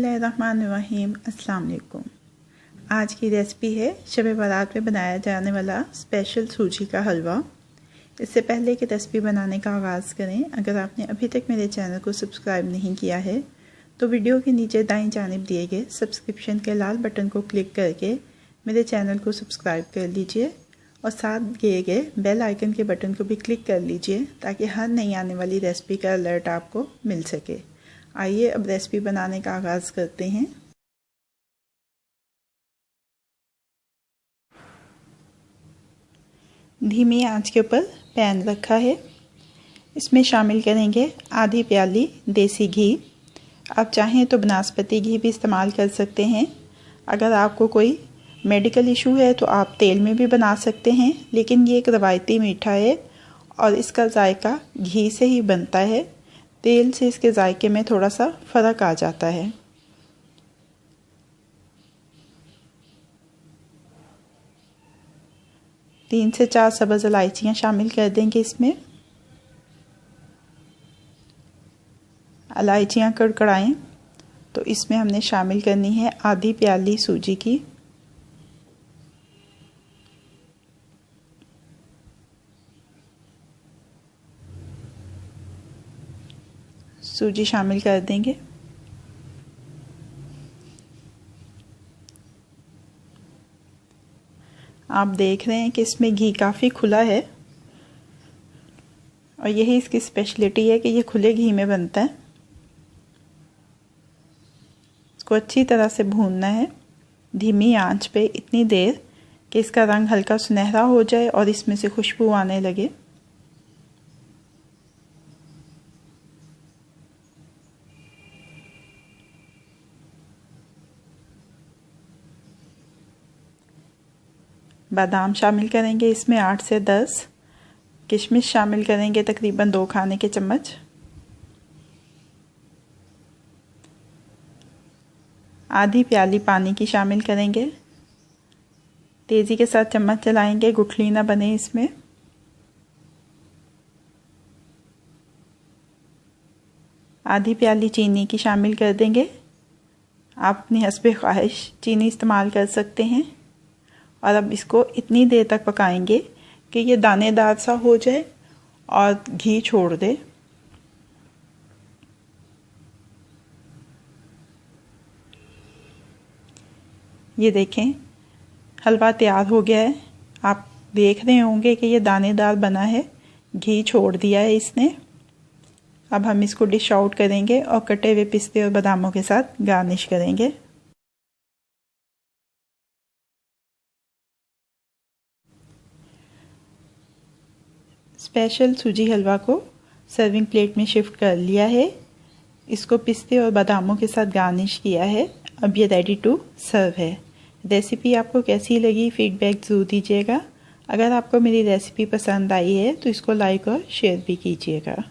बिस्मिल्लाहिर्रहमानिर्रहीम। अस्सलाम वालेकुम। आज की रेसिपी है शब बारात में बनाया जाने वाला स्पेशल सूजी का हलवा। इससे पहले कि रेसिपी बनाने का आगाज़ करें, अगर आपने अभी तक मेरे चैनल को सब्सक्राइब नहीं किया है तो वीडियो के नीचे दाईं जानिब दिए गए सब्सक्रिप्शन के लाल बटन को क्लिक करके मेरे चैनल को सब्सक्राइब कर लीजिए और साथ दिए गए बेल आइकन के बटन को भी क्लिक कर लीजिए ताकि हर नई आने वाली रेसिपी का अलर्ट आपको मिल सके। आइए अब रेसिपी बनाने का आगाज़ करते हैं। धीमी आंच के ऊपर पैन रखा है। इसमें शामिल करेंगे आधी प्याली देसी घी। आप चाहें तो बनास्पति घी भी इस्तेमाल कर सकते हैं। अगर आपको कोई मेडिकल इशू है तो आप तेल में भी बना सकते हैं, लेकिन ये एक रवायती मीठा है और इसका जायका घी से ही बनता है। तेल से इसके जायके में थोड़ा सा फ़र्क आ जाता है। तीन से चार सब्ज़ इलायचियाँ शामिल कर देंगे इसमें। इलायचियाँ कड़कड़ाएं तो इसमें हमने शामिल करनी है आधी प्याली सूजी की। सूजी शामिल कर देंगे। आप देख रहे हैं कि इसमें घी काफ़ी खुला है और यही इसकी स्पेशलिटी है कि ये खुले घी में बनता है। इसको अच्छी तरह से भूनना है धीमी आंच पे इतनी देर कि इसका रंग हल्का सुनहरा हो जाए और इसमें से खुशबू आने लगे। बादाम शामिल करेंगे इसमें 8 से 10। किशमिश शामिल करेंगे तकरीबन 2 खाने के चम्मच। आधी प्याली पानी की शामिल करेंगे। तेज़ी के साथ चम्मच चलाएंगे, गुठली ना बने इसमें। आधी प्याली चीनी की शामिल कर देंगे। आप अपनी हस्बे ख्वाहिश चीनी इस्तेमाल कर सकते हैं। और अब इसको इतनी देर तक पकाएंगे कि ये दानेदार सा हो जाए और घी छोड़ दे। ये देखें हलवा तैयार हो गया है। आप देख रहे होंगे कि ये दानेदार बना है, घी छोड़ दिया है इसने। अब हम इसको डिश आउट करेंगे और कटे हुए पिस्ते और बादामों के साथ गार्निश करेंगे। स्पेशल सूजी हलवा को सर्विंग प्लेट में शिफ्ट कर लिया है। इसको पिस्ते और बादामों के साथ गार्निश किया है। अब ये रेडी टू सर्व है। रेसिपी आपको कैसी लगी फीडबैक ज़रूर दीजिएगा। अगर आपको मेरी रेसिपी पसंद आई है तो इसको लाइक और शेयर भी कीजिएगा।